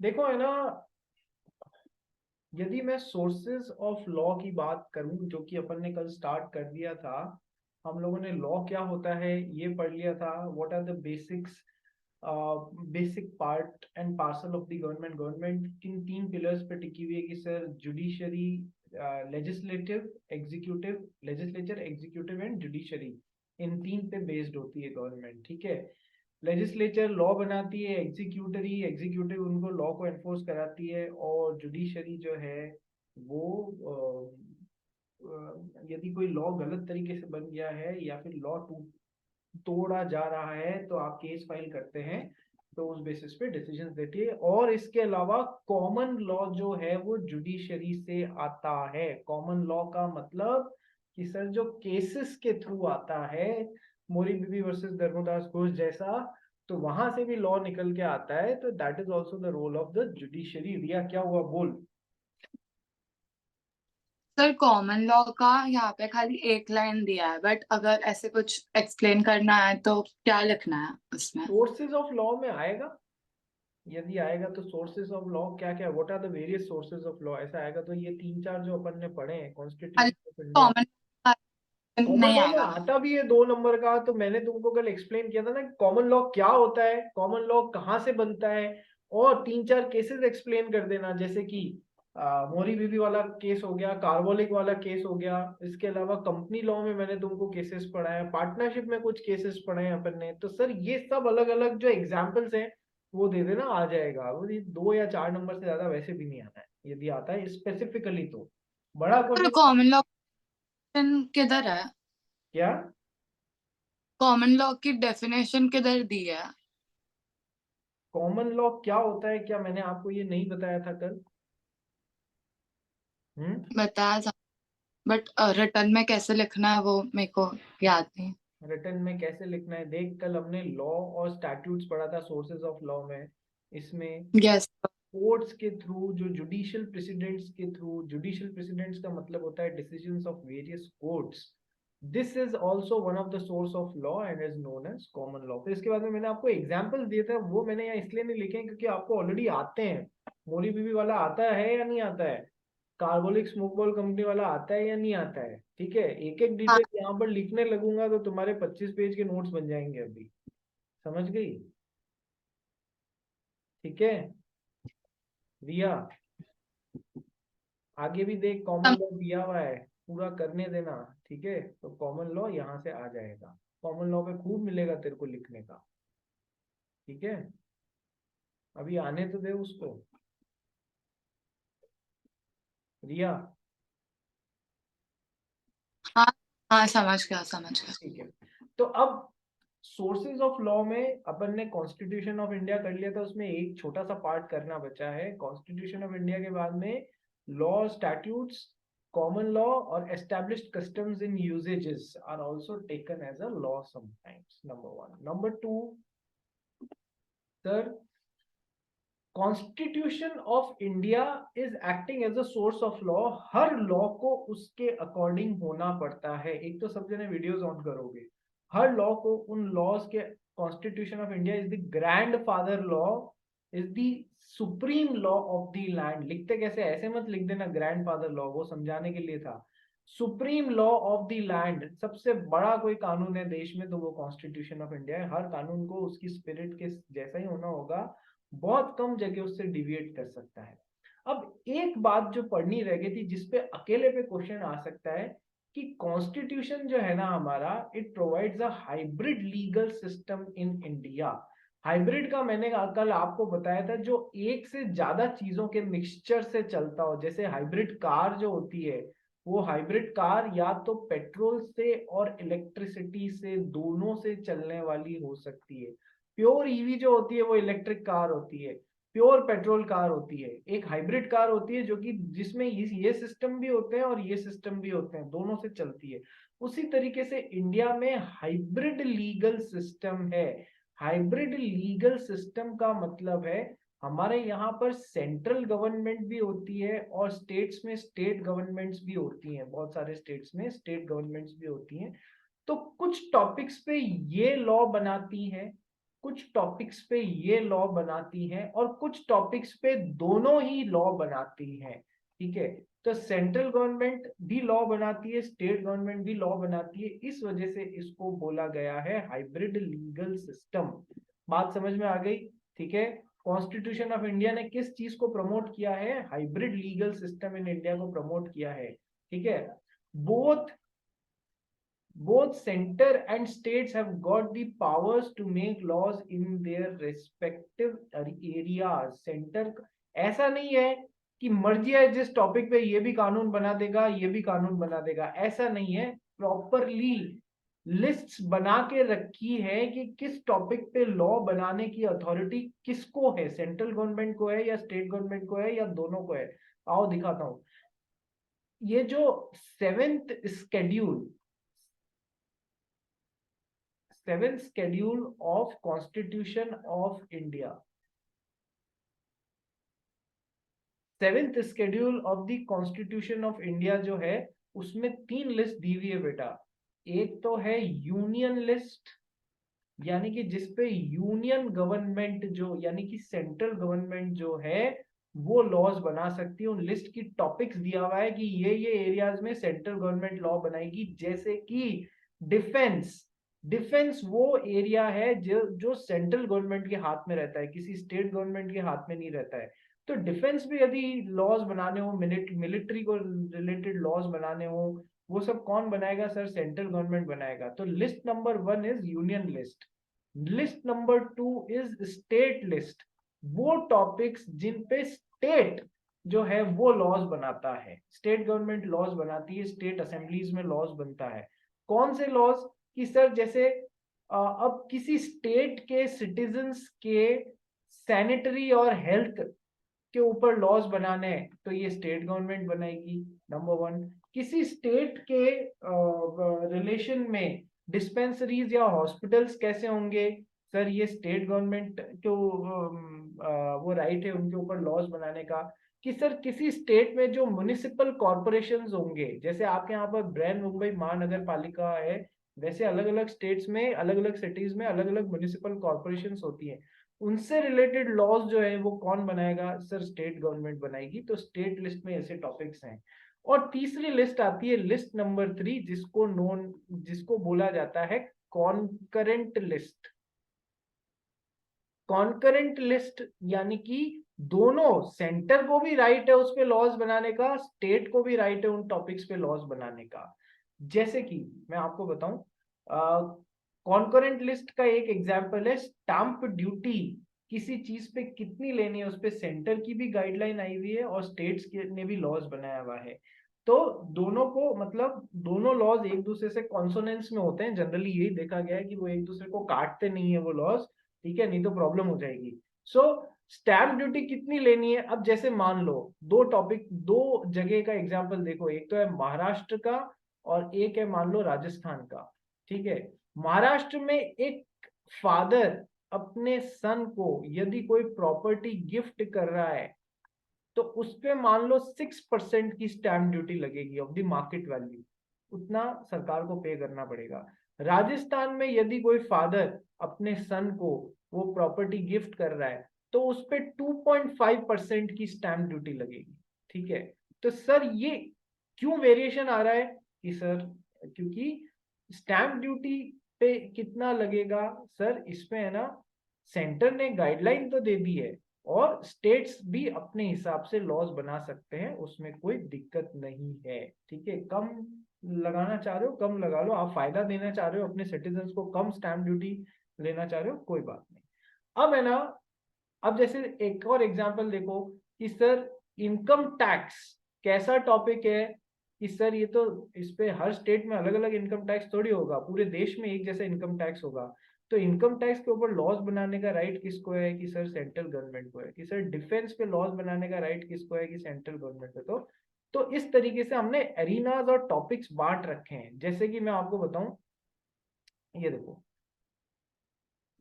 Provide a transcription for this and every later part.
देखो है ना, यदि मैं सोर्सेज ऑफ लॉ की बात करूं, जो कि अपन ने कल स्टार्ट कर दिया था। हम लोगों ने लॉ क्या होता है ये पढ़ लिया था। What are the basics, basic part and parcel of the government. Government किन तीन पिलर्स पे टिकी हुई है कि sir judiciary, legislative, executive, legislature, executive and judiciary, इन तीन पे बेस्ड होती है गवर्नमेंट। ठीक है। लेजिस्लेचर लॉ बनाती है, एग्जीक्यूटरी एग्जीक्यूटिव उनको लॉ को एनफोर्स कराती है, और जुडिशरी जो है वो यदि कोई लॉ गलत तरीके से बन गया है या फिर लॉ तोड़ा जा रहा है तो आप केस फाइल करते हैं, तो उस बेसिस पे डिसीजन देती है। और इसके अलावा कॉमन लॉ जो है वो जुडिशरी से आता है। कॉमन लॉ का मतलब कि सर जो केसेस के थ्रू आता है, मोरी बीबी वर्सेस धर्मदास घोष जैसा, तो वहां से भी लॉ निकल के आता है। तो that is also the role of the judiciary. Riya क्या हुआ बोल। सर कॉमन लॉ का यहाँ पे खाली एक लाइन दिया है, बट अगर ऐसे कुछ एक्सप्लेन करना है तो क्या लिखना है उसमें? सोर्सेज ऑफ लॉ में आएगा, यदि आएगा तो सोर्सेज ऑफ लॉ क्या क्या, what are the various sources of law, ऐसा आएगा। तो ये तीन चार जो अपन ने पढ़े हैं, खाली constitution of India. Common common नहीं लॉ में आएगा। आता भी है 2 नंबर का, तो मैंने तुमको कल एक्सप्लेन किया था ना कॉमन लॉ क्या होता है, कॉमन लॉ कहाँ से बनता है, और तीन चार केसेस एक्सप्लेन कर देना। जैसे कि मोरी बीबी वाला केस हो गया, कार्बोलिक वाला केस हो गया। इसके अलावा कंपनी लॉ में मैंने तुमको केसेस पढ़ाया, पार्टनरशिप में कुछ केसेस पढ़े हैं अपन ने। तो सर ये सब अलग अलग जो एग्जाम्पल्स हैं वो दे देना, आ जाएगा। वो ये 2 या 4 नंबर से ज्यादा वैसे भी नहीं आना है, यदि आता है स्पेसिफिकली तो। बड़ा सर क्वेश्चन कॉमन लॉ किधर है? क्या। कॉमन लॉ की डेफिनेशन किधर दी है? कॉमन लॉ क्या होता है, क्या मैंने आपको ये नहीं बताया था कल? हम्म। बताया था, बट रिटर्न में कैसे लिखना है वो मेरे को याद नहीं। रिटर्न में कैसे लिखना है, देख कल हमने लॉ और स्टैट्यूट्स पढ़ा था सोर्सेज ऑफ लॉ में। इसमें यस। कोर्ट्स के थ्रू, जो जुडिशियल प्रेसिडेंट्स के थ्रू, जुडिशियल प्रेसिडेंट्स का मतलब होता है decisions of various courts. This is also one of the source of law and is known as common law. फिर इसके बाद में मैंने आपको एग्जाम्पल दिए थे, वो मैंने यहाँ इसलिए नहीं लिखे हैं क्योंकि आपको ऑलरेडी आते हैं। मोरी बीबी वाला आता है या नहीं आता है, कार्बोलिक स्मोक बॉल कंपनी वाला आता है या नहीं आता है। ठीक है, एक एक हाँ। डिटेल यहाँ पर लिखने लगूंगा तो तुम्हारे 25 पेज के नोट्स बन जाएंगे अभी। समझ गई? ठीक है रिया, आगे भी देख कॉमन लॉ दिया हुआ है, पूरा करने देना। ठीक है, तो कॉमन लॉ यहाँ से आ जाएगा। कॉमन लॉ पे खूब मिलेगा तेरे को लिखने का। ठीक है, अभी आने तो दे उसको। रिया हाँ हाँ, समझ गया समझ गया। ठीक है। तो अब सोर्सेज ऑफ लॉ में अपन ने कॉन्स्टिट्यूशन ऑफ इंडिया कर लिया था, उसमें एक छोटा सा पार्ट करना बचा है। कॉन्स्टिट्यूशन ऑफ इंडिया के बाद में लॉ, स्टैट्यूट्स, कॉमन लॉ और established customs in usages are also taken as a law sometimes. Number 1। Number 2, sir constitution of India is acting as a source of law. हर law को उसके according होना पड़ता है। एक तो सब जने वीडियोस ऑन करोगे, हर लॉ को उन लॉज के, constitution of India is the grand father law, is the supreme law of the land. लिखते कैसे, ऐसे मत लिख देना ग्रैंड फादर लॉ, वो समझाने के लिए था। Supreme law of the land, सबसे बड़ा कोई कानून है देश में तो वो कॉन्स्टिट्यूशन ऑफ इंडिया है। हर कानून को उसकी स्पिरिट के जैसा ही होना होगा, बहुत कम जगह उससे डिविएट कर सकता है। अब एक बात जो पढ़नी रह गई थी, जिसपे अकेले पे क्वेश्चन आ सकता है, कि कॉन्स्टिट्यूशन जो है ना हमारा, it provides a hybrid legal system in India. Hybrid का मैंने कल आपको बताया था, जो एक से ज्यादा चीजों के मिक्सचर से चलता हो। जैसे हाइब्रिड कार जो होती है, वो हाइब्रिड कार या तो पेट्रोल से और इलेक्ट्रिसिटी से, दोनों से चलने वाली हो सकती है। प्योर ईवी जो होती है वो इलेक्ट्रिक कार होती है, प्योर पेट्रोल कार होती है। एक हाइब्रिड कार होती है जो कि जिसमें ये सिस्टम भी होते हैं और ये सिस्टम भी होते हैं, दोनों से चलती है। उसी तरीके से इंडिया में हाइब्रिड लीगल सिस्टम है। हाइब्रिड लीगल सिस्टम का मतलब है हमारे यहाँ पर सेंट्रल गवर्नमेंट भी होती है और स्टेट्स में स्टेट गवर्नमेंट्स भी होती हैं। बहुत सारे स्टेट्स में स्टेट गवर्नमेंट्स भी होती हैं। तो कुछ टॉपिक्स पे ये लॉ बनाती हैं, कुछ टॉपिक्स पे ये लॉ बनाती है और कुछ टॉपिक्स पे दोनों ही लॉ बनाती है। ठीक है, तो सेंट्रल गवर्नमेंट भी लॉ बनाती है, स्टेट गवर्नमेंट भी लॉ बनाती है, इस वजह से इसको बोला गया है हाइब्रिड लीगल सिस्टम। बात समझ में आ गई? ठीक है, कॉन्स्टिट्यूशन ऑफ इंडिया ने किस चीज को प्रमोट किया है? Hybrid legal system in India को प्रमोट किया है। ठीक है, both center and states have got the powers to make laws in their respective areas। Centre ऐसा नहीं है कि मर्जी है जिस टॉपिक पे ये भी कानून बना देगा, ये भी कानून बना देगा, ऐसा नहीं है। प्रॉपरली लिस्ट्स बना के रखी है कि किस टॉपिक पे लॉ बनाने की अथॉरिटी किसको है, सेंट्रल गवर्नमेंट को है या स्टेट गवर्नमेंट को है या दोनों को है। आओ दिखाता हूं। ये जो 7th schedule of constitution of India, 7th schedule of the constitution of India जो है, उसमें 3 लिस्ट दी हुई है बेटा। एक तो है यूनियन लिस्ट, यानी कि जिसपे यूनियन गवर्नमेंट जो यानी कि सेंट्रल गवर्नमेंट जो है वो लॉज बना सकती है। उन लिस्ट की टॉपिक्स दिया हुआ है कि ये एरियाज में सेंट्रल गवर्नमेंट लॉ बनाएगी, जैसे कि डिफेंस। डिफेंस वो एरिया है जो सेंट्रल गवर्नमेंट के हाथ में रहता है, किसी स्टेट गवर्नमेंट के हाथ में नहीं रहता है। तो डिफेंस भी यदि लॉज बनाने हो, मिलिट्री को रिलेटेड लॉज बनाने हो, वो सब कौन बनाएगा सर? सेंट्रल गवर्नमेंट बनाएगा। तो list number 1 is union list. List number 2 is state list, वो टॉपिक्स जिन पे स्टेट जो है वो लॉज बनाता है, स्टेट गवर्नमेंट लॉज बनाती है, स्टेट असेंबलीज में लॉज बनता है। कौन से लॉज? कि सर जैसे अब किसी स्टेट के सिटीजन्स के सैनिटरी और हेल्थ के ऊपर लॉज बनाने हैं तो ये स्टेट गवर्नमेंट बनाएगी, नंबर 1। किसी स्टेट के रिलेशन में डिस्पेंसरीज या हॉस्पिटल्स कैसे होंगे, सर ये स्टेट गवर्नमेंट को वो राइट है उनके ऊपर लॉज बनाने का। कि सर किसी स्टेट में जो म्युनिसिपल कॉर्पोरेशंस होंगे, जैसे आपके यहाँ पर ब्रैन मुंबई महानगर पालिका है, वैसे अलग अलग स्टेट्स में अलग अलग सिटीज में अलग अलग म्युनिसिपल कॉर्पोरेशंस होती हैं, उनसे रिलेटेड लॉज जो है वो कौन बनाएगा? सर स्टेट गवर्नमेंट बनाएगी। तो स्टेट लिस्ट में ऐसे टॉपिक्स हैं। और तीसरी लिस्ट आती है लिस्ट नंबर 3, जिसको बोला जाता है कॉन्करेंट लिस्ट। कॉन्करेंट लिस्ट यानी कि दोनों, सेंटर को भी राइट है उस पे लॉज बनाने का, स्टेट को भी राइट है उन टॉपिक्स पे लॉज बनाने का। जैसे कि मैं आपको बताऊं, कॉन्करेंट लिस्ट का एक एग्जांपल है स्टाम्प ड्यूटी। किसी चीज पे कितनी लेनी है उस पे सेंटर की भी गाइडलाइन आई हुई है और स्टेट्स ने भी लॉज बनाया हुआ है। तो दोनों को मतलब दोनों लॉज एक दूसरे से कॉन्सोनेंस में होते हैं। जनरली यही देखा गया है कि वो एक दूसरे को काटते नहीं है वो लॉज, ठीक है, नहीं तो प्रॉब्लम हो जाएगी। सो स्टैम्प ड्यूटी कितनी लेनी है? अब जैसे मान लो दो जगह का एग्जांपल देखो, एक तो है महाराष्ट्र का और एक है मान लो राजस्थान का। ठीक है, महाराष्ट्र में एक फादर अपने सन को यदि कोई प्रॉपर्टी गिफ्ट कर रहा है तो उस पे मान लो 6% की स्टैम्प ड्यूटी लगेगी ऑफ द मार्केट वैल्यू, उतना सरकार को पे करना पड़ेगा। राजस्थान में यदि कोई फादर अपने सन को वो प्रॉपर्टी गिफ्ट कर रहा है तो उस पे 2.5% की स्टैम्प ड्यूटी लगेगी। ठीक है, तो सर ये क्यों वेरिएशन आ रहा है? कि सर क्योंकि स्टैम्प ड्यूटी पे कितना लगेगा सर, इसमें है ना, सेंटर ने गाइडलाइन तो दे दी है और स्टेट्स भी अपने हिसाब से लॉज बना सकते हैं, उसमें कोई दिक्कत नहीं है। ठीक है, कम लगाना चाह रहे हो कम लगा लो, आप फायदा देना चाह रहे हो अपने सिटीजन्स को, कम स्टैम्प ड्यूटी लेना चाह रहे हो, कोई बात नहीं। अब है ना, अब जैसे एक और एग्जांपल देखो कि सर इनकम टैक्स कैसा टॉपिक है। कि सर ये तो इस पे हर स्टेट में अलग अलग इनकम टैक्स थोड़ी होगा, पूरे देश में एक जैसा इनकम टैक्स होगा। तो इनकम टैक्स के ऊपर लॉज बनाने का राइट किसको है? कि सर सेंट्रल गवर्नमेंट को है। कि सर डिफेंस पे लॉज बनाने का राइट किसको है? कि सेंट्रल गवर्नमेंट को। तो इस तरीके से हमने एरिनाज और टॉपिक्स बांट रखे हैं। जैसे कि मैं आपको बताऊं, ये देखो,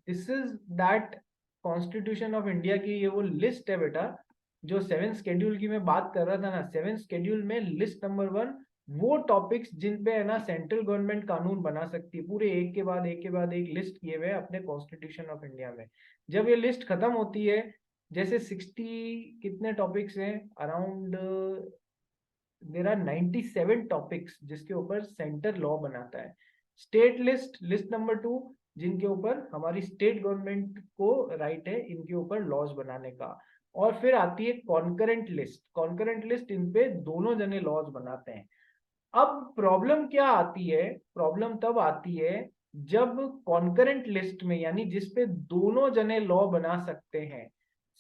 this is that constitution of India की ये वो लिस्ट है बेटा, जो 7th शेड्यूल की मैं बात कर रहा था ना। 7th शेड्यूल में लिस्ट नंबर 1 वो टॉपिक्स जिन पे है ना सेंट्रल गवर्नमेंट कानून बना सकती है, पूरे एक के बाद एक के बाद एक लिस्ट किए हुए अपने कॉन्स्टिट्यूशन ऑफ इंडिया में। जब ये लिस्ट खत्म होती है, जैसे 60 कितने टॉपिक्स हैं, अराउंड देर आर 97 टॉपिक्स जिसके ऊपर सेंटर लॉ बनाता है। स्टेट लिस्ट, लिस्ट नंबर 2, जिनके ऊपर हमारी स्टेट गवर्नमेंट को राइट है इनके ऊपर लॉज बनाने का। और फिर आती है कॉन्करेंट लिस्ट, कॉन्करेंट लिस्ट इन पे दोनों जने लॉज बनाते हैं। अब प्रॉब्लम क्या आती है, प्रॉब्लम तब आती है जब कॉन्करेंट लिस्ट में, यानी जिसपे दोनों जने लॉ बना सकते हैं,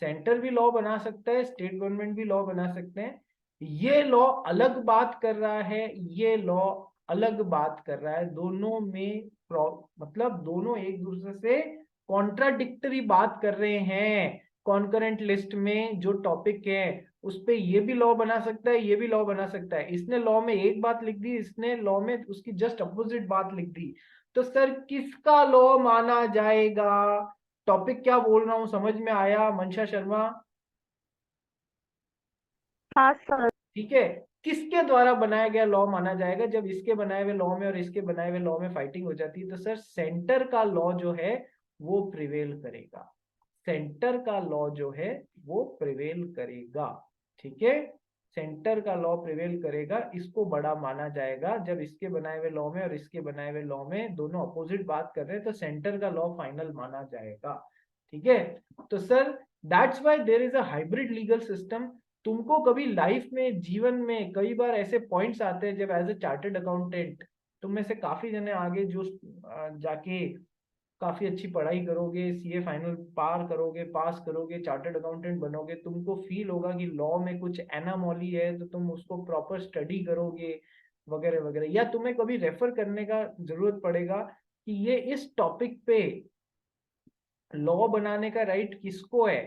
सेंटर भी लॉ बना सकता है, स्टेट गवर्नमेंट भी लॉ बना सकते हैं, ये लॉ अलग बात कर रहा है, ये लॉ अलग बात कर रहा है, दोनों में मतलब दोनों एक दूसरे से कॉन्ट्राडिक्टरी बात कर रहे हैं। कॉन्करेंट लिस्ट में जो टॉपिक है उस पे ये भी लॉ बना सकता है, ये भी लॉ बना सकता है, इसने लॉ में एक बात लिख दी, इसने लॉ में उसकी जस्ट अपोजिट बात लिख दी, तो सर किसका लॉ माना जाएगा? टॉपिक क्या बोल रहा हूं समझ में आया मंशा शर्मा? हाँ सर। ठीक है, किसके द्वारा बनाया गया लॉ माना जाएगा? जब इसके बनाए हुए लॉ में और इसके बनाए हुए लॉ में फाइटिंग हो जाती है तो सर सेंटर का लॉ जो है वो प्रिवेल करेगा, सेंटर का लॉ जो है वो प्रिवेल करेगा। ठीक है, सेंटर का लॉ प्रिवेल करेगा, इसको बड़ा माना जाएगा। जब इसके बनाए हुए लॉ में और इसके बनाए हुए लॉ में दोनों अपोजिट बात कर रहे हैं तो सेंटर का लॉ फाइनल माना जाएगा। ठीक है, तो sir that's why there is a hybrid legal system. तुमको कभी लाइफ में, जीवन में कई बार ऐसे पॉइंट्स आते हैं जब एज ए चार्टर्ड अकाउंटेंट तुम में से काफी जने आगे जो जाके काफी अच्छी पढ़ाई करोगे, सीए फाइनल पार करोगे, पास करोगे, चार्टर्ड अकाउंटेंट बनोगे, तुमको फील होगा कि लॉ में कुछ एनामोली है तो तुम उसको प्रॉपर स्टडी करोगे वगैरह वगैरह, या तुम्हें कभी रेफर करने का जरूरत पड़ेगा कि ये इस टॉपिक पे लॉ बनाने का राइट किसको है,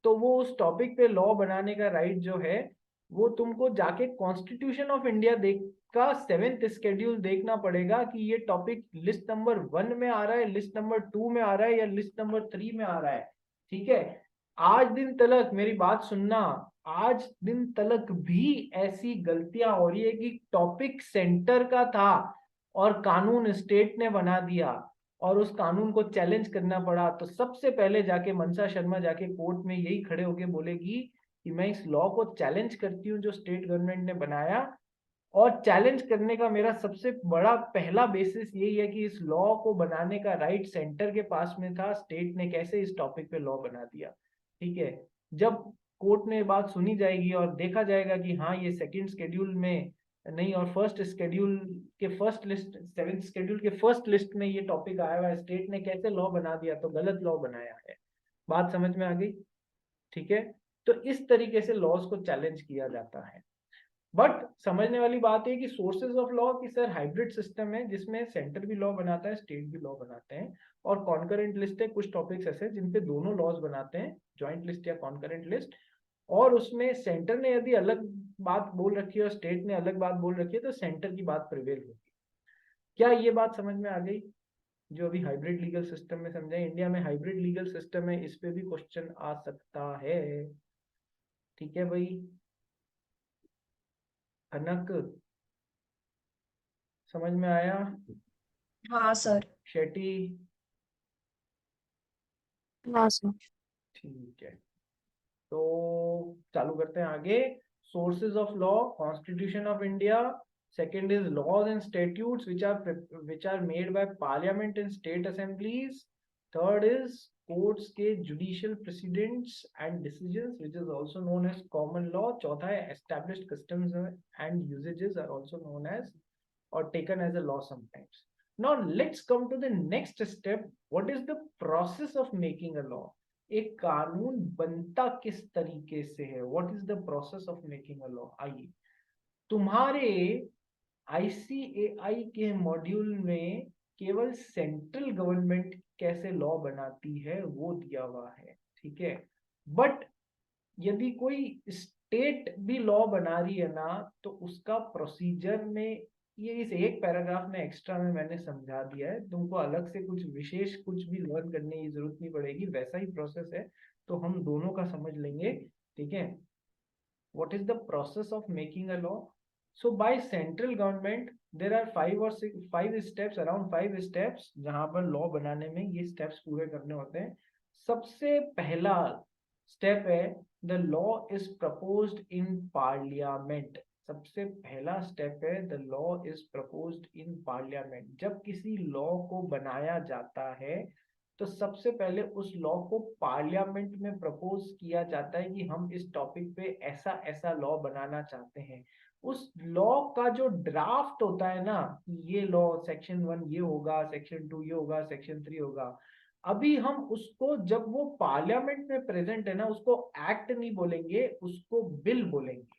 तो वो उस टॉपिक पे लॉ बनाने का राइट जो है वो तुमको जाके कॉन्स्टिट्यूशन ऑफ इंडिया देख का 7th शेड्यूल देखना पड़ेगा कि ये टॉपिक लिस्ट नंबर 1 में आ रहा है, लिस्ट नंबर 2 में आ रहा है, या लिस्ट नंबर 3 में आ रहा है। ठीक है, आज दिन तलक मेरी बात सुनना, आज दिन तलक भी ऐसी गलतियां हो रही है कि टॉपिक सेंटर का था और कानून स्टेट ने बना दिया और उस कानून को चैलेंज करना पड़ा, तो सबसे पहले जाके मनसा शर्मा जाके कोर्ट में यही खड़े होके बोलेगी कि मैं इस लॉ को चैलेंज करती हूँ जो स्टेट गवर्नमेंट ने बनाया, और चैलेंज करने का मेरा सबसे बड़ा पहला बेसिस यही है कि इस लॉ को बनाने का राइट सेंटर के पास में था, स्टेट ने कैसे इस टॉपिक पे लॉ बना दिया। ठीक है, जब कोर्ट में बात सुनी जाएगी और देखा जाएगा कि हाँ ये सेकंड शेड्यूल में नहीं और फर्स्ट शेड्यूल के फर्स्ट लिस्ट, 7th शेड्यूल के फर्स्ट लिस्ट में ये टॉपिक आया हुआ है, स्टेट ने कैसे लॉ बना दिया, तो गलत लॉ बनाया है। बात समझ में आ गई? ठीक है, तो इस तरीके से लॉज को चैलेंज किया जाता है। बट समझने वाली बात है कि सोर्सेज ऑफ लॉ की सर हाइब्रिड सिस्टम है जिसमें सेंटर भी लॉ बनाता है, स्टेट भी लॉ बनाते हैं, और कॉन्करेंट लिस्ट है, कुछ टॉपिक्स ऐसे जिन पे दोनों लॉज बनाते हैं, ज्वाइंट लिस्ट या कॉन्करेंट लिस्ट, और उसमें सेंटर ने यदि अलग बात बोल रखी है और स्टेट ने अलग बात बोल रखी है तो सेंटर की बात प्रिवेल होगी। क्या ये बात समझ में आ गई जो अभी हाइब्रिड लीगल सिस्टम में समझे? इंडिया में हाइब्रिड लीगल सिस्टम है, इस पे भी क्वेश्चन आ सकता है। ठीक है भाई, कनक समझ में आया? हाँ सर। शेट्टी? हाँ सर। ठीक है, तो चालू करते हैं आगे। Sources of law, constitution of India, second is laws and statutes which are made by parliament and state assemblies, third is courts के judicial precedents and decisions which is also known as common law, चौथा है established customs and usages are also known as or taken as a law sometimes. Now let's come to the next step. What is the process of making a law? एक कानून बनता किस तरीके से है? What is the process of making a law? आइए, तुम्हारे ICAI के मॉड्यूल में केवल सेंट्रल गवर्नमेंट कैसे लॉ बनाती है वो दिया हुआ है। ठीक है, बट यदि कोई स्टेट भी लॉ बना रही है ना तो उसका प्रोसीजर में, ये इस एक पैराग्राफ में एक्स्ट्रा में मैंने समझा दिया है, तुमको अलग से कुछ विशेष कुछ भी लर्न करने की जरूरत नहीं पड़ेगी, वैसा ही प्रोसेस है, तो हम दोनों का समझ लेंगे। ठीक है, what is the process of making a law? So by central government there are 5 steps, around 5 steps जहां पर लॉ बनाने में ये स्टेप्स पूरे करने होते हैं। सबसे पहला स्टेप है the law is proposed in parliament. सबसे पहला स्टेप है the law is proposed in parliament. जब किसी लॉ को बनाया जाता है तो सबसे पहले उस लॉ को पार्लियामेंट में प्रपोज किया जाता है कि हम इस टॉपिक पे ऐसा ऐसा लॉ बनाना चाहते हैं। उस लॉ का जो ड्राफ्ट होता है ना, ये लॉ सेक्शन 1 ये होगा, सेक्शन 2 ये होगा, सेक्शन 3 होगा, अभी हम उसको जब वो पार्लियामेंट में प्रेजेंट है ना, उसको एक्ट नहीं बोलेंगे, उसको बिल बोलेंगे।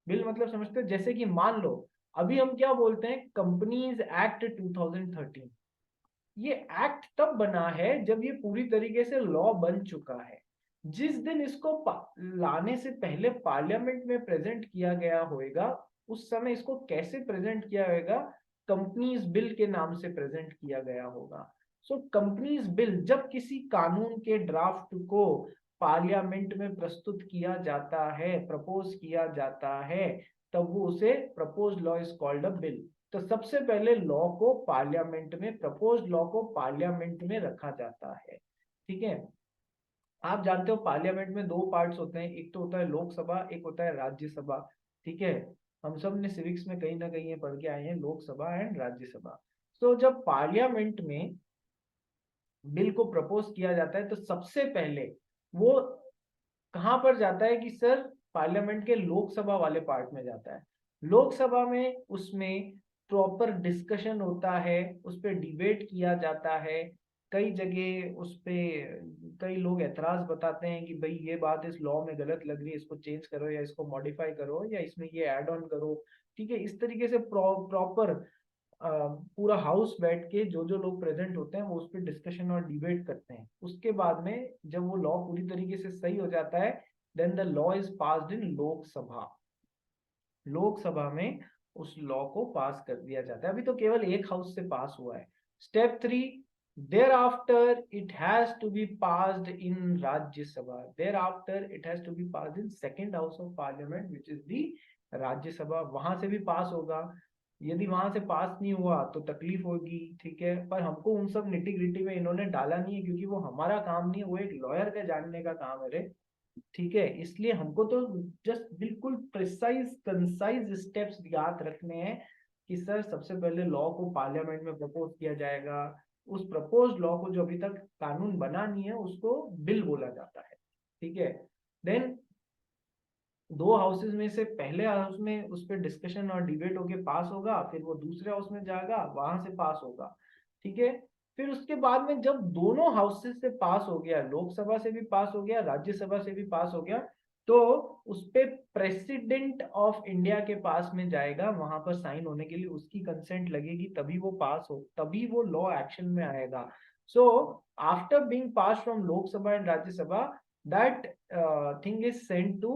बिल मतलब समझते हो? जैसे कि मान लो अभी हम क्या बोलते हैं, कंपनीज एक्ट 2013। ये एक्ट तब बना है जब ये पूरी तरीके से लॉ बन चुका है। जिस दिन इसको लाने से पहले पार्लियामेंट में प्रेजेंट किया गया होगा, उस समय इसको कैसे प्रेजेंट किया होगा, कंपनीज बिल के नाम से प्रेजेंट किया गया होगा। सो कंपनीज बिल, जब किसी कानून के ड्राफ्ट को पार्लियामेंट में प्रस्तुत किया जाता है, प्रपोज किया जाता है, तब वो उसे propose law is called a bill. तो सबसे पहले लॉ को पार्लियामेंट में, प्रपोज लॉ को पार्लियामेंट में रखा जाता है। ठीक है, आप जानते हो पार्लियामेंट में 2 पार्ट्स होते हैं, एक तो होता है लोकसभा, एक होता है राज्यसभा। ठीक है, हम सब ने सिविक्स में कहीं ना कहीं ये पढ़ के आए हैं, लोकसभा एंड राज्यसभा। तो जब पार्लियामेंट में बिल को प्रपोज किया जाता है तो सबसे पहले वो कहां पर जाता है कि सर पार्लियामेंट के लोकसभा वाले पार्ट में जाता है। लोकसभा में उसमें प्रॉपर डिस्कशन होता है, उस पर डिबेट किया जाता है। कई जगह उस पे कई लोग ऐतराज बताते हैं कि भाई ये बात इस लॉ में गलत लग रही है, इसको चेंज करो या इसको मॉडिफाई करो या इसमें ये ऐड ऑन करो। ठीक है, इस तरीके से प्रॉपर पूरा हाउस बैठ के जो जो लोग प्रेजेंट होते हैं वो उस पर डिस्कशन और डिबेट करते हैं। उसके बाद में जब वो लॉ पूरी तरीके से सही हो जाता है, then the law is passed in Lok Sabha. Lok Sabha में उस लॉ को पास कर दिया जाता है। अभी तो केवल एक हाउस से पास हुआ है। Step 3, thereafter it has to be passed in Rajya Sabha, thereafter it has to be passed in second house of parliament which is the राज्य सभा। वहां से भी पास होगा, यदि वहां से पास नहीं हुआ तो तकलीफ होगी। ठीक है, पर हमको उन सब निटी ग्रिटी में इन्होंने डाला नहीं है क्योंकि वो हमारा काम नहीं है, वो एक लॉयर का जानने का काम है रे। ठीक है, इसलिए हमको तो जस्ट बिल्कुल प्रिसाइज कंसाइज स्टेप्स याद रखने हैं कि सर सबसे पहले लॉ को पार्लियामेंट में प्रपोज किया जाएगा, उस प्रपोज लॉ को जो अभी तक कानून बना नहीं है उसको बिल बोला जाता है। ठीक है, देन 2 हाउसेज में से पहले हाउस में उस पर डिस्कशन और डिबेट होके पास होगा, फिर वो दूसरे हाउस में जाएगा, वहां से पास होगा। ठीक है, फिर उसके बाद में जब दोनों हाउसेज से पास हो गया, लोकसभा से भी पास हो गया, राज्यसभा से भी पास हो गया, तो उस पे प्रेसिडेंट ऑफ इंडिया के पास में जाएगा, वहां पर साइन होने के लिए उसकी कंसेंट लगेगी, तभी वो पास हो, तभी वो लॉ एक्शन में आएगा। So after being pass from Lok Sabha and Rajya Sabha, that thing is sent to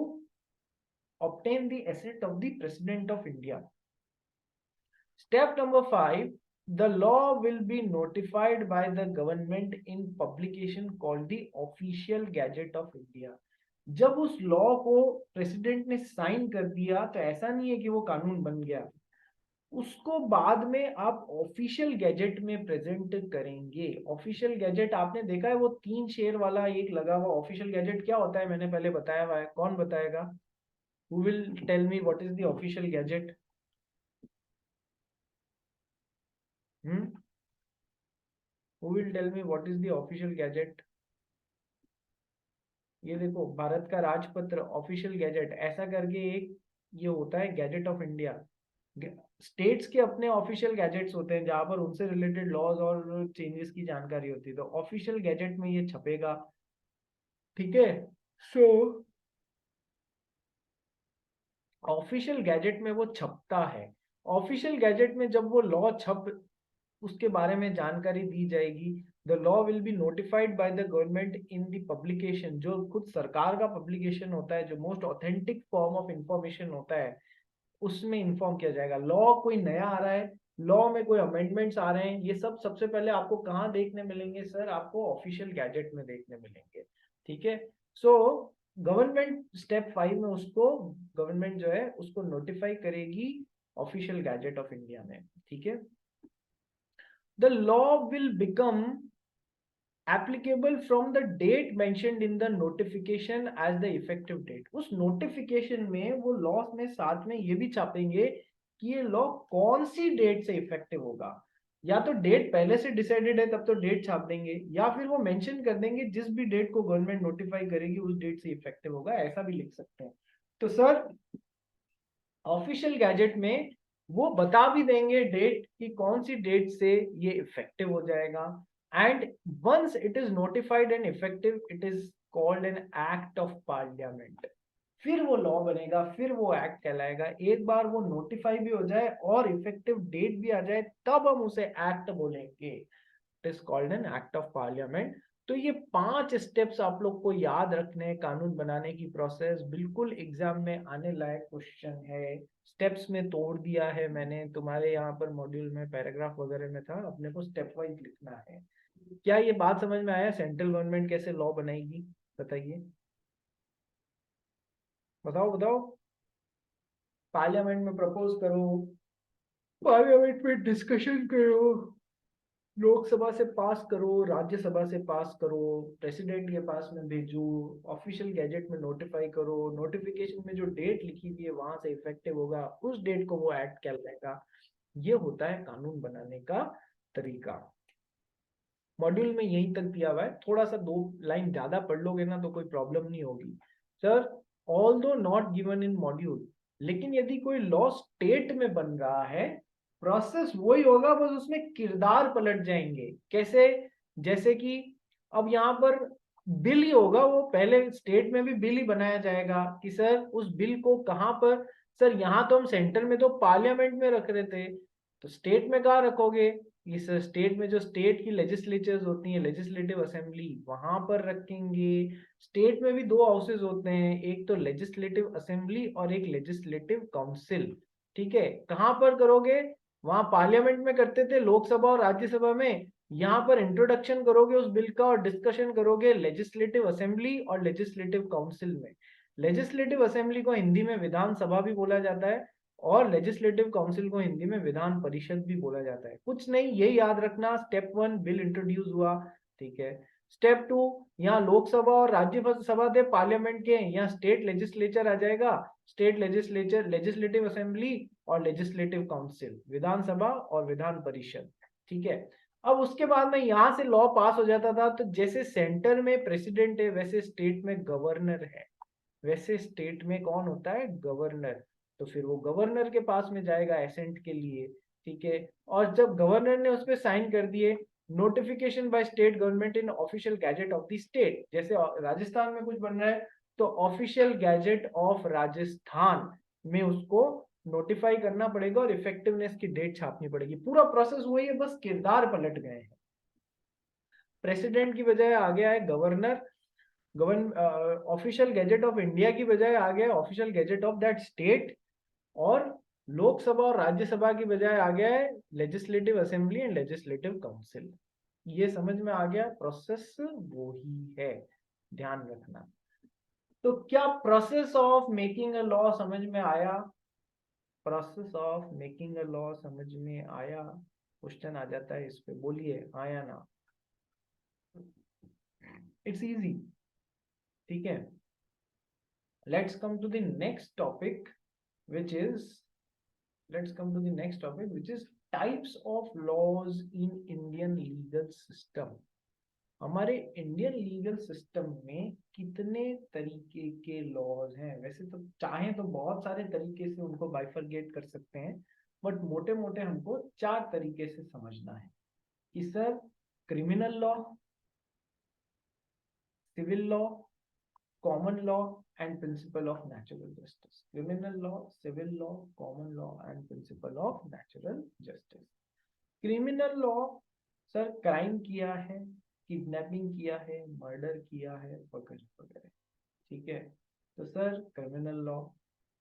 obtain the assent of the President of India. Step number 5, the law will be notified by the government in publication called the Official Gazette of India. जब उस law को president ने sign कर दिया तो ऐसा नहीं है कि वो कानून बन गया, उसको बाद में आप ऑफिशियल गैजेट में प्रेजेंट करेंगे। ऑफिशियल गैजेट आपने देखा है, वो 3 शेर वाला एक लगा हुआ ऑफिशियल गैजेट क्या होता है, मैंने पहले बताया हुआ है, कौन बताएगा? Who will tell me what is the official gadget? Who will tell me what is the official gadget? ये देखो, भारत का राजपत्र ऑफिशियल गैजेट ऐसा करके एक ये होता है, गैजेट ऑफ इंडिया। स्टेट्स के अपने ऑफिशियल गैजेट्स होते हैं जहां पर उनसे रिलेटेड लॉज और चेंजेस की जानकारी होती है, तो ऑफिशियल गैजेट में ये छपेगा। ठीक है, सो ऑफिशियल गैजेट में वो छपता है। ऑफिशियल गैजेट में जब वो लॉ छप, उसके बारे में जानकारी दी जाएगी। The law will be notified by the government in the publication, जो खुद सरकार का पब्लिकेशन होता है, जो most authentic form of information होता है, उसमें इंफॉर्म किया जाएगा। लॉ कोई नया आ रहा है, लॉ में कोई अमेंडमेंट्स आ रहे हैं, ये सब सबसे पहले आपको कहाँ देखने मिलेंगे सर? आपको ऑफिशियल गैजेट में देखने मिलेंगे। ठीक है, सो गवर्नमेंट स्टेप 5 में उसको गवर्नमेंट जो है उसको नोटिफाई करेगी ऑफिशियल गैजेट ऑफ इंडिया में, ठीक है। The law will become applicable from the date mentioned in the notification as the effective date। उस नोटिफिकेशन में वो लॉ में साथ में ये भी छापेंगे कि ये लॉ कौन सी डेट से इफेक्टिव होगा। या तो डेट पहले से डिसाइडेड है तब तो डेट छाप देंगे, या फिर वो मेंशन कर देंगे जिस भी डेट को गवर्नमेंट नोटिफाई करेगी उस डेट से इफेक्टिव होगा, ऐसा भी लिख सकते हैं। तो सर ऑफिशियल गैजेट में वो बता भी देंगे डेट कि कौन सी डेट से ये इफेक्टिव हो जाएगा। And once it is notified and effective it is called an act of Parliament. फिर वो लॉ बनेगा, फिर वो एक्ट कहलाएगा। एक बार वो नोटिफाई भी हो जाए और इफेक्टिव डेट भी आ जाए तब हम उसे एक्ट बोलेंगे। It is called an act of parliament. तो ये 5 स्टेप्स आप लोग को याद रखने हैं कानून बनाने की प्रोसेस, बिल्कुल एग्जाम में आने लायक क्वेश्चन है। स्टेप्स में तोड़ दिया है मैंने, तुम्हारे यहाँ पर मॉड्यूल में पैराग्राफ वगैरह में था, अपने को स्टेप वाइज लिखना है। क्या ये बात समझ में आया सेंट्रल गवर्नमेंट कैसे लॉ बनाएगी? बताइए, बताओ बताओ। पार्लियामेंट में प्रपोज करो, पार्लियामेंट में डिस्कशन करो, लोकसभा से पास करो, राज्यसभा से पास करो, प्रेसिडेंट के पास में भेजो, ऑफिशियल गैजेट में नोटिफाई करो, नोटिफिकेशन में जो डेट लिखी हुई है वहां से इफेक्टिव होगा, उस डेट को वो एक्ट कहलाएगा। ये होता है कानून बनाने का तरीका। मॉड्यूल में यहीं तक दिया हुआ है, थोड़ा सा 2 लाइन ज्यादा पढ़ लोगे ना तो कोई प्रॉब्लम नहीं होगी। Sir although not given in module, लेकिन यदि कोई लॉ स्टेट में बन रहा है प्रोसेस वही होगा, बस उसमें किरदार पलट जाएंगे। कैसे? जैसे कि अब यहाँ पर बिल ही होगा, वो पहले स्टेट में भी बिल ही बनाया जाएगा कि सर उस बिल को कहाँ पर, सर यहाँ तो हम सेंटर में तो पार्लियामेंट में रख रहे थे, तो स्टेट में कहाँ रखोगे? इस स्टेट में जो स्टेट की लेजिस्लेचर्स होती हैं, लेजिस्लेटिव असेंबली, वहां पर रखेंगे। स्टेट में भी 2 हाउसेज होते हैं, एक तो लेजिस्लेटिव असेंबली और एक लेजिस्लेटिव काउंसिल। ठीक है, कहां पर करोगे? वहां पार्लियामेंट में करते थे, लोकसभा और राज्यसभा में। यहाँ पर इंट्रोडक्शन करोगे उस बिल का और डिस्कशन करोगे लेजिस्लेटिव असेंबली और लेजिस्लेटिव काउंसिल में। लेजिस्लेटिव असेंबली को हिंदी में विधानसभा भी बोला जाता है और लेजिस्लेटिव काउंसिल को हिंदी में विधान परिषद भी बोला जाता है। कुछ नहीं, यही याद रखना। स्टेप 1 बिल इंट्रोड्यूस हुआ, ठीक है। स्टेप 2 यहाँ लोकसभा और राज्यसभा थे पार्लियामेंट के, यहाँ स्टेट लेजिस्लेचर आ जाएगा, स्टेट लेजिस्लेचर, लेजिस्लेटिव असेंबली और लेजिस्लेटिव काउंसिल, विधानसभा और विधान परिषद, ठीक है। अब उसके बाद में यहाँ से लॉ पास हो जाता था, तो जैसे सेंटर में प्रेसिडेंट है वैसे स्टेट में गवर्नर है, वैसे स्टेट में कौन होता है? गवर्नर। तो फिर वो गवर्नर के पास में जाएगा एसेंट के लिए, ठीक है। और जब गवर्नर ने उस पर साइन कर दिए, notification by state government in official gazette of the state, जैसे राजस्थान में कुछ बन रहा है तो ऑफिशियल गैजेट ऑफ राजस्थान में उसको नोटिफाई करना पड़ेगा और इफेक्टिवनेस की डेट छापनी पड़ेगी। पूरा प्रोसेस वही है, बस किरदार पलट गए हैं। प्रेसिडेंट की बजाय आ गया है governor, official gazette of India की बजाय आ गया official gazette of that state, और लोकसभा और राज्यसभा की बजाय आ गया है legislative assembly and legislative council. ये समझ में आ गया, प्रोसेस वो ही है, ध्यान रखना। तो क्या process of making a law समझ में आया? Process of making a law समझ में आया? क्वेश्चन आ जाता है इस पे, बोलिए आया ना? इट्स इजी, ठीक है। Let's come to the next topic, which is types of laws in Indian legal system। हमारे इंडियन लीगल सिस्टम में कितने तरीके के लॉज हैं? वैसे तो चाहें तो बहुत सारे तरीके से उनको बाइफरगेट कर सकते हैं, बट मोटे मोटे हमको 4 तरीके से समझना है कि sir criminal law, civil law, common law and principle of natural justice। criminal law, civil law, common law and principle of natural justice। criminal law sir crime किया है, किडनैपिंग किया है, मर्डर किया है वगैरह वगैरह, ठीक है। तो सर क्रिमिनल लॉ,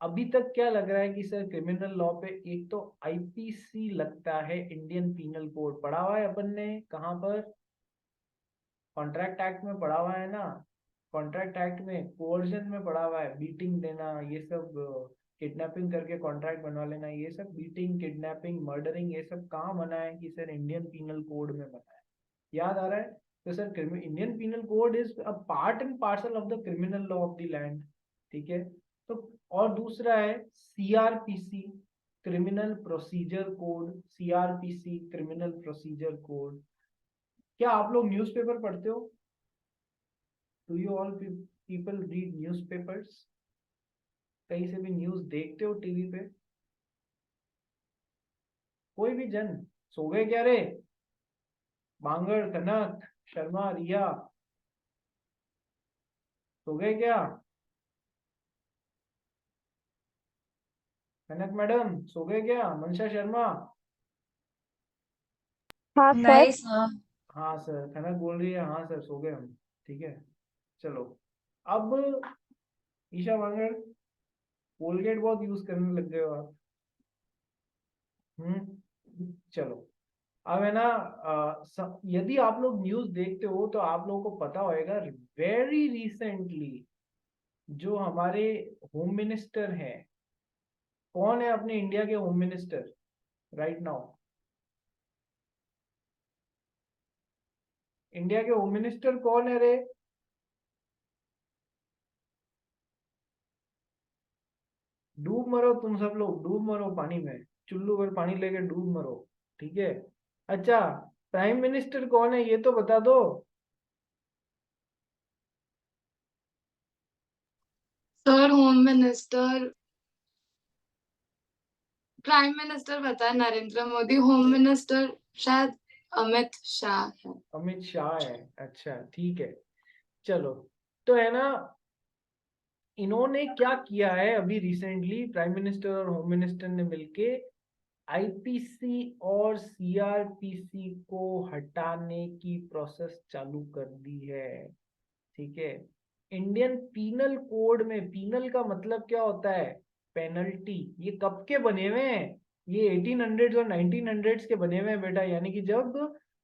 अभी तक क्या लग रहा है कि सर क्रिमिनल लॉ पे एक तो आईपीसी लगता है, इंडियन पीनल कोड पढ़ा हुआ है अपन ने, कहाँ पर? कॉन्ट्रैक्ट एक्ट में पढ़ा हुआ है ना। कॉन्ट्रैक्ट एक्ट में कोर्जन में पढ़ा हुआ है, बीटिंग देना, ये सब किडनैपिंग करके कॉन्ट्रैक्ट बनवा लेना, ये सब बीटिंग, किडनैपिंग, मर्डरिंग, ये सब कहाँ बना है कि सर इंडियन पीनल कोड में बना है। याद आ रहा है? तो sir Indian penal code is a part and parcel of the criminal law of the land, ठीक है। तो और दूसरा है CrPC, criminal procedure code, CrPC criminal procedure code. क्या आप लोग न्यूज़पेपर पढ़ते हो? Do you all people read newspapers? कहीं से भी न्यूज़ देखते हो टीवी पे? कोई भी जन? सो गए क्या रे? मांगड़, कनक, शर्मा, रिया, सो गए क्या? कनक मैडम सो गए क्या? मनशा शर्मा? हाँ नहीं सर। सर। हाँ सर, कनक बोल रही है हाँ सर सो गए हम, ठीक है। चलो, अब ईशा वांगड़, कोलगेट बहुत यूज करने लग गए हो आप। चलो, अब है ना, यदि आप लोग न्यूज देखते हो तो आप लोगों को पता होएगा, वेरी रिसेंटली जो हमारे होम मिनिस्टर हैं, कौन है अपने इंडिया के home minister right now? India के होम मिनिस्टर कौन है रे? डूब मरो तुम सब लोग, डूब मरो पानी में, चुल्लू भर पानी लेके डूब मरो, ठीक है। अच्छा, प्राइम मिनिस्टर कौन है ये तो बता दो। Sir home minister, prime minister पता है नरेंद्र मोदी, होम मिनिस्टर शायद अमित शाह है। अमित शाह है, अच्छा ठीक है। चलो, तो है ना, इन्होंने क्या किया है अभी रिसेंटली, प्राइम मिनिस्टर और होम मिनिस्टर ने मिलके आईपीसी और सीआरपीसी को हटाने की प्रोसेस चालू कर दी है, ठीक है। इंडियन पीनल कोड में, पीनल का मतलब क्या होता है? पेनल्टी। ये कब के बने हुए हैं? ये 1800 और 1900 के बने हुए हैं बेटा, यानी कि जब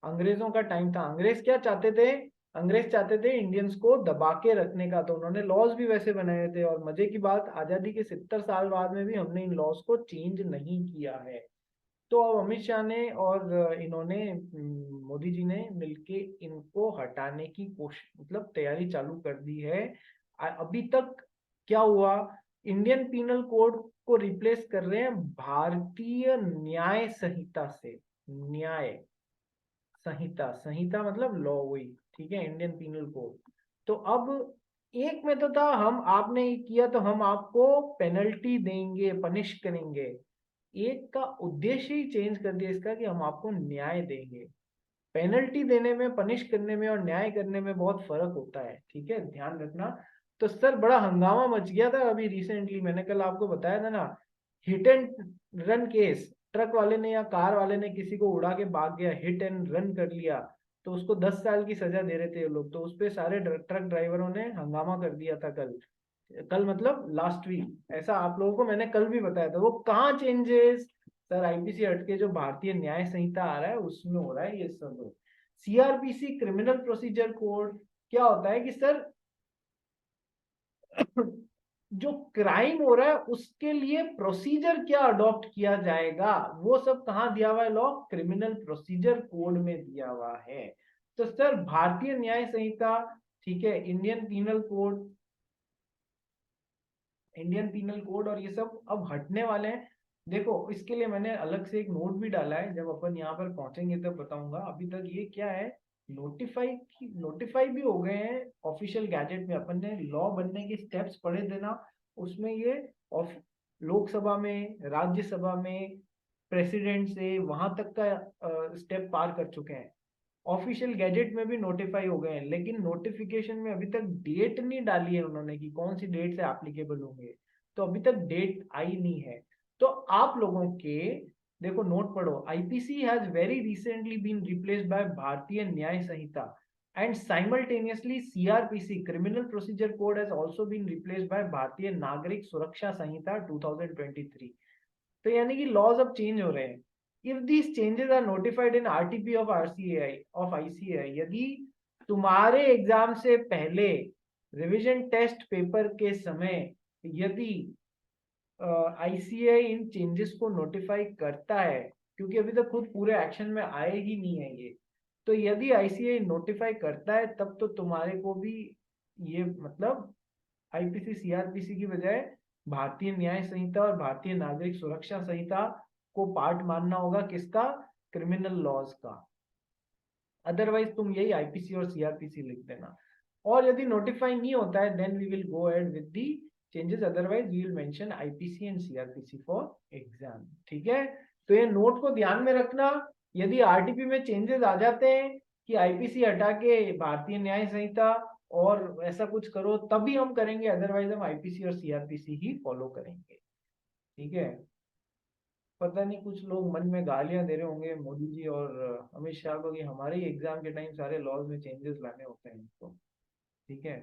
अंग्रेजों का टाइम था। अंग्रेज क्या चाहते थे? अंग्रेज चाहते थे इंडियंस को दबा के रखने का, तो उन्होंने लॉज भी वैसे बनाए थे। और मजे की बात, आजादी के 70 साल बाद में भी हमने इन लॉज को चेंज नहीं किया है। तो अब अमित शाह ने और इन्होंने, मोदी जी ने मिलके इनको हटाने की कोशिश, मतलब तैयारी चालू कर दी है। अभी तक क्या हुआ? इंडियन पीनल कोड को रिप्लेस कर रहे हैं भारतीय न्याय संहिता से। न्याय संहिता, संहिता मतलब लॉ हुई, ठीक है, इंडियन पीनल कोड। तो अब एक में तो था हम, आपने ये किया तो हम आपको पेनल्टी देंगे, पनिश करेंगे। एक का उद्देश्य ही चेंज कर दिया इसका कि हम आपको न्याय देंगे। पेनल्टी देने में, पनिश करने में और न्याय करने में बहुत फर्क होता है, ठीक है, ध्यान रखना। तो सर बड़ा हंगामा मच गया था अभी रिसेंटली, मैंने कल आपको बताया था ना, hit and run case. Truck वाले ने या कार वाले ने किसी को उड़ा के भाग गया, हिट एंड रन कर लिया, तो उसको 10 साल की सजा दे रहे थे ये लोग। तो उस पे सारे ट्रक ड्राइवरों ने हंगामा कर दिया था कल। कल मतलब लास्ट वीक, ऐसा आप लोगों को मैंने कल भी बताया था। वो कहाँ चेंजेस? सर आईपीसी हटके जो भारतीय न्याय संहिता आ रहा है उसमें हो रहा है ये सब। सीआरपीसी क्रिमिनल प्रोसीजर कोड क्या होता है कि सर जो क्राइम हो रहा है उसके लिए प्रोसीजर क्या अडॉप्ट किया जाएगा, वो सब कहाँ दिया हुआ है? लॉ क्रिमिनल प्रोसीजर कोड में दिया हुआ है। तो सर भारतीय न्याय संहिता, ठीक है, Indian penal code, Indian penal code और ये सब अब हटने वाले हैं। देखो, इसके लिए मैंने अलग से एक नोट भी डाला है, जब अपन यहाँ पर पहुंचेंगे तब बताऊंगा। अभी तक ये क्या है, नोटिफाई भी हो गए हैं ऑफिशियल गैजेट में। अपन ने लॉ बनने के स्टेप्स पढ़े थे ना, उसमें ये लोकसभा में, राज्यसभा में, प्रेसिडेंट से वहां तक का स्टेप पार कर चुके हैं। ऑफिशियल गैजेट में भी नोटिफाई हो गए हैं, लेकिन नोटिफिकेशन में अभी तक डेट नहीं डाली है उन्होंने कि कौन सी डेट से एप्लीकेबल होंगे। तो अभी तक डेट आई नहीं है। तो आप लोगों के, देखो नोट पढ़ो, IPC has very recently been replaced by Bharatiya Nyaya Sanhita and simultaneously CrPC criminal procedure code has also been replaced by Bharatiya Nagarik सुरक्षा संहिता 2023। तो यानी कि लॉज अब चेंज हो रहे हैं। If these changes are notified in RTP of RCAI of ICAI, यदि तुम्हारे एग्जाम से पहले रिवीजन टेस्ट पेपर के समय यदि आईसीआई इन चेंजेस को नोटिफाई करता है, क्योंकि अभी तक खुद पूरे एक्शन में आए ही नहीं है ये, तो यदि आईसीआई नोटिफाई करता है तब तो तुम्हारे को भी ये मतलब आईपीसी सीआरपीसी की बजाय भारतीय न्याय संहिता और भारतीय नागरिक सुरक्षा संहिता को पार्ट मानना होगा, किसका, क्रिमिनल लॉज का। अदरवाइज तुम यही आईपीसी और सीआरपीसी लिख देना, और यदि नोटिफाई नहीं होता है then we will go ahead with the changes, otherwise we will mention IPC and CrPC for exam. ठीक है, तो ये नोट को ध्यान में रखना, यदि आरटीपी में चेंजेस आ जाते हैं कि आईपीसी हटा के भारतीय न्याय संहिता और ऐसा कुछ करो तभी हम करेंगे, अदरवाइज हम आईपीसी और सीआरपीसी ही फॉलो करेंगे। ठीक है, पता नहीं कुछ लोग मन में गालियां दे रहे होंगे मोदी जी और अमित शाह को कि हमारे ही एग्जाम के टाइम सारे लॉज में चेंजेस लाने होते हैं इनको। ठीक है,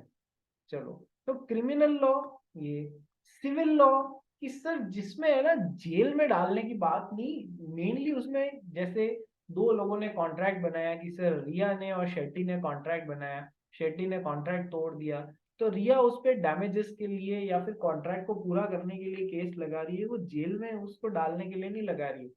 चलो, तो क्रिमिनल लॉ, ये सिविल लॉ कि सर जिसमें है ना जेल में डालने की बात नहीं, मेनली उसमें जैसे दो लोगों ने कॉन्ट्रैक्ट बनाया कि सर रिया ने और शेट्टी ने कॉन्ट्रैक्ट बनाया, शेट्टी ने कॉन्ट्रैक्ट तोड़ दिया, तो रिया उस पर डैमेजेस के लिए या फिर कॉन्ट्रैक्ट को पूरा करने के लिए केस लगा रही है, वो जेल में उसको डालने के लिए नहीं लगा रही है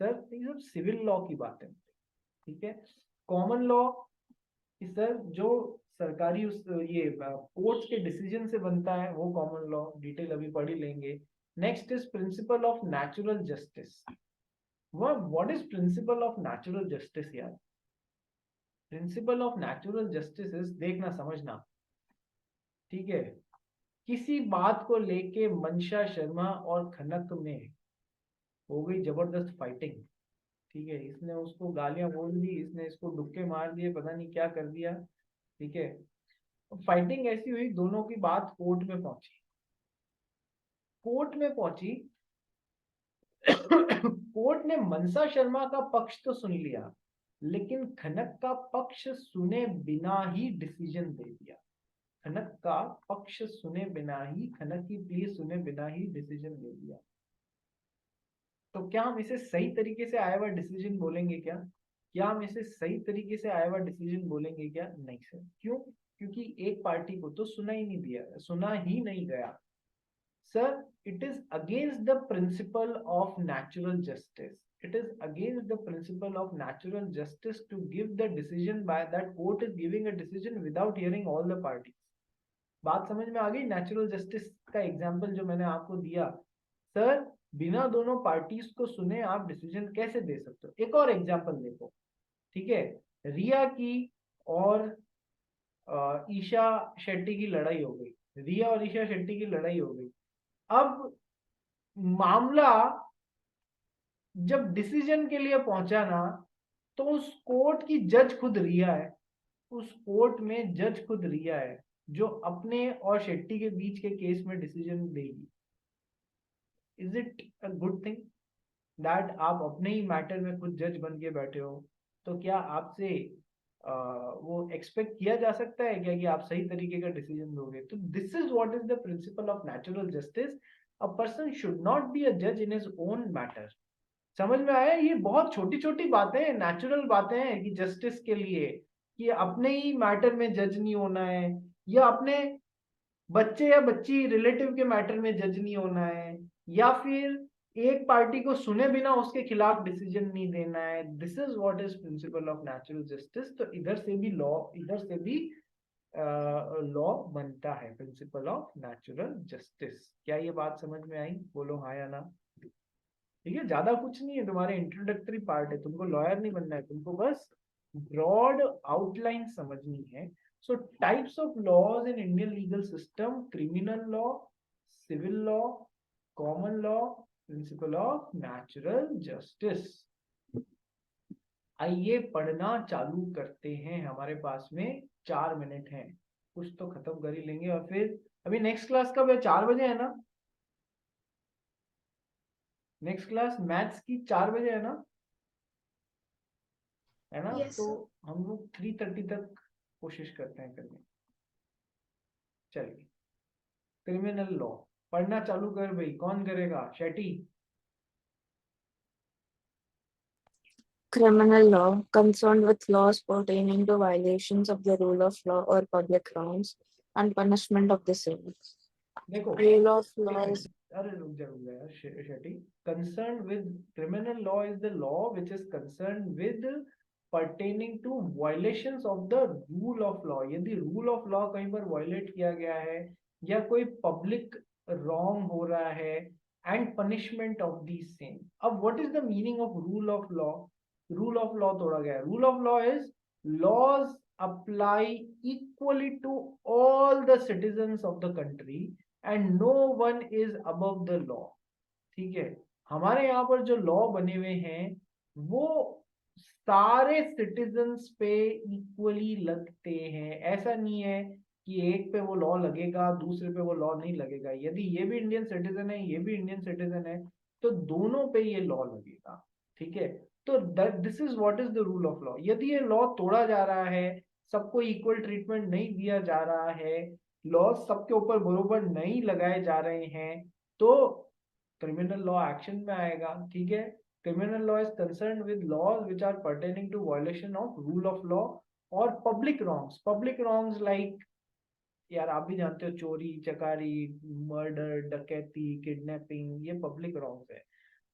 सर, ये सब सिविल लॉ की बात है। ठीक है, कॉमन लॉ कि सर जो सरकारी उस ये कोर्ट्स के डिसीजन से बनता है वो कॉमन लॉ, डिटेल अभी पढ़ ही लेंगे। Next is principle of natural justice. What is principle of natural justice यार? Principle of natural justice is, देखना समझना, ठीक है, किसी बात को लेके मंशा शर्मा और खनक में हो गई जबरदस्त फाइटिंग। ठीक है, इसने उसको गालियां बोल दी, इसने इसको डुक्के मार दिए, पता नहीं क्या कर दिया। ठीक है, फाइटिंग ऐसी हुई, दोनों की बात कोर्ट में पहुंची, कोर्ट में पहुंची कोर्ट ने मनसा शर्मा का पक्ष तो सुन लिया, लेकिन खनक का पक्ष सुने बिना ही डिसीजन दे दिया। खनक का पक्ष सुने बिना ही, खनक की प्ली सुने बिना ही डिसीजन दे दिया। तो क्या हम इसे सही तरीके से आया हुआ डिसीजन बोलेंगे क्या हम इसे सही तरीके से आया हुआ डिसीजन बोलेंगे क्या? नहीं सर। क्यों? क्योंकि एक पार्टी को तो सुना ही नहीं दिया, सुना ही नहीं गया sir. It is against the principal of natural justice, it is against the principle of natural justice to give the decision by that court is giving a decision without hearing all the parties। बात समझ में आ गई? Natural justice का example जो मैंने आपको दिया, sir बिना दोनों पार्टीज को सुने आप डिसीजन कैसे दे सकते हो? एक और एग्जांपल देखो, ठीक है, रिया की और ईशा शेट्टी की लड़ाई हो गई, रिया और ईशा शेट्टी की लड़ाई हो गई। अब मामला जब डिसीजन के लिए पहुंचा ना, तो उस कोर्ट की जज खुद रिया है, उस कोर्ट में जज खुद रिया है जो अपने और शेट्टी के बीच के केस में डिसीजन देगी। Is it a good thing that आप अपने ही मैटर में खुद जज बन के बैठे हो? तो क्या आपसे वो एक्सपेक्ट किया जा सकता है क्या कि आप सही तरीके का डिसीजन दोगे? तो this is what is the principal of natural justice. A person should not be a जज इन हिज ओन मैटर। समझ में आया? ये बहुत छोटी छोटी बातें हैं, नेचुरल बातें हैं कि जस्टिस के लिए, कि अपने ही मैटर में जज नहीं होना है, या अपने बच्चे या बच्ची रिलेटिव के मैटर में जज नहीं होना है, या फिर एक पार्टी को सुने बिना उसके खिलाफ डिसीजन नहीं देना है। This is what is principle of natural justice. तो इधर से भी लॉ, इधर से भी लॉ बनता है, प्रिंसिपल ऑफ नेचुरल जस्टिस। क्या ये बात समझ में आई? बोलो हाँ या ना। ठीक है, ज्यादा कुछ नहीं है, तुम्हारे इंट्रोडक्टरी पार्ट है, तुमको लॉयर नहीं बनना है, तुमको बस ब्रॉड आउटलाइन समझनी है। So types of laws in Indian legal system: criminal law, civil law, common law, principle of natural justice. आइए पढ़ना चालू करते हैं, हमारे पास में 4 मिनट हैं, कुछ तो खत्म कर ही लेंगे। और फिर अभी नेक्स्ट क्लास कब है? 4 बजे है ना? नेक्स्ट क्लास मैथ्स की 4 बजे है ना? है ना? Yes, तो sir. हम लोग 3:30 तक कोशिश करते हैं करने। चलिए, क्रिमिनल लॉ पढ़ना चालू कर भाई। कौन करेगा? Shetty. Criminal law concerned with laws pertaining to violations of the rule of law or public wrongs and punishment of the same. देखो Rule of एक law मिनट, is अरे रुक जा यार Shetty, concern with criminal law is the law which is concern with pertaining to violations of the rule of law. यदि rule of law कहीं पर violate किया गया है या कोई public wrong हो रहा है and punishment of these same. अब what is the meaning of rule of law? Rule of law तोड़ा गया है. Rule of law is laws apply equally to all the citizens of the country and no one is above the law. ठीक है, हमारे यहाँ पर जो law बने हुए हैं वो सारे सिटीजन्स पे इक्वली लगते हैं. ऐसा नहीं है कि एक पे वो लॉ लगेगा दूसरे पे वो लॉ नहीं लगेगा. यदि ये भी इंडियन सिटीजन है ये भी इंडियन सिटीजन है तो दोनों पे ये लॉ लगेगा. ठीक है, तो this is what is the rule of law. यदि ये लॉ तोड़ा जा रहा है, सबको इक्वल ट्रीटमेंट नहीं दिया जा रहा है, लॉ सबके ऊपर बरोबर नहीं लगाए जा रहे हैं, तो क्रिमिनल लॉ एक्शन में आएगा. ठीक है, criminal law is concerned with laws which are pertaining to violation of rule of law और public wrongs like यार आप भी जानते हो चोरी चकारी मर्डर डकैती किडनैपिंग, ये पब्लिक रॉन्ग्स है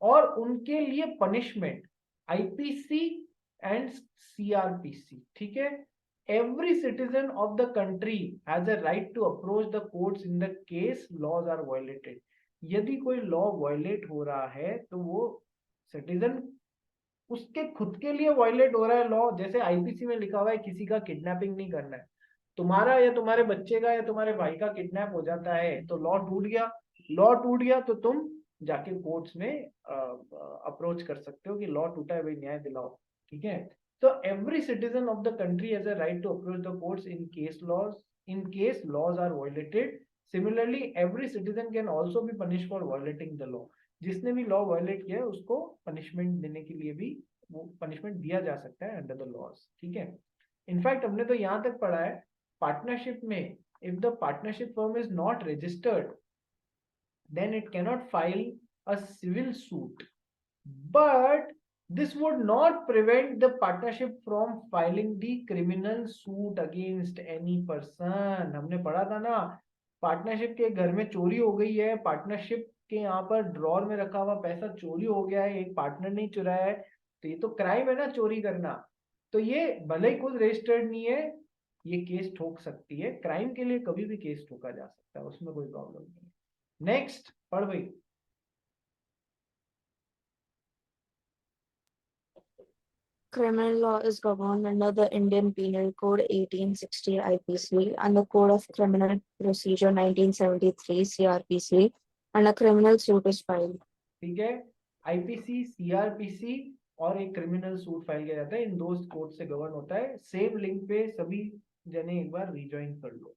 और उनके लिए पनिशमेंट आईपीसी एंड सीआरपीसी. ठीक है, every citizen of the country has a right to approach the courts in the case laws are violated. यदि कोई लॉ वायलेट हो रहा है तो वो सिटीजन उसके खुद के लिए वायलेट हो रहा है लॉ. जैसे आईपीसी में लिखा हुआ है किसी का किडनैपिंग नहीं करना है, तुम्हारा या तुम्हारे बच्चे का या तुम्हारे भाई का किडनैप हो जाता है तो लॉ टूट गया तो तुम जाके कोर्ट्स में अप्रोच कर सकते हो कि लॉ टूटा है भाई न्याय दिलाओ. ठीक है, तो every citizen of the country has a right to approach the courts in case laws are violated. Similarly every citizen can also be punished for violating the law. जिसने भी लॉ वायलेट किया है उसको पनिशमेंट देने के लिए भी वो पनिशमेंट दिया जा सकता है अंडर द लॉज. ठीक है, इनफैक्ट हमने तो यहाँ तक पढ़ा है पार्टनरशिप में if the partnership firm is not registered then it cannot file a civil suit, but this would not prevent the partnership from filing the criminal suit against any person. हमने पढ़ा था ना, पार्टनरशिप के घर में चोरी हो गई है, पार्टनरशिप के यहाँ पर ड्रॉर में रखा हुआ पैसा चोरी हो गया है, एक पार्टनर नहीं चुराया है, तो ये तो क्राइम है ना चोरी करना. तो ये भले ही खुद रजिस्टर्ड नहीं है ये केस ठोक सकती है. क्राइम के लिए कभी भी केस ठोका जा सकता है, उसमें कोई प्रॉब्लम नहीं है. नेक्स्ट पढ़ भाई. Criminal law is governed under the Indian Penal Code 1860 IPC and the Code of Criminal Procedure 1973 CRPC and a criminal suit is filed. ठीक है, आईपीसी सीआरपीसी और एक क्रिमिनल सूट फाइल किया जाता है. इन दो कोड से गवर्न होता है. सेम लिंक पे सभी जने एक बार रिजॉइन कर लो.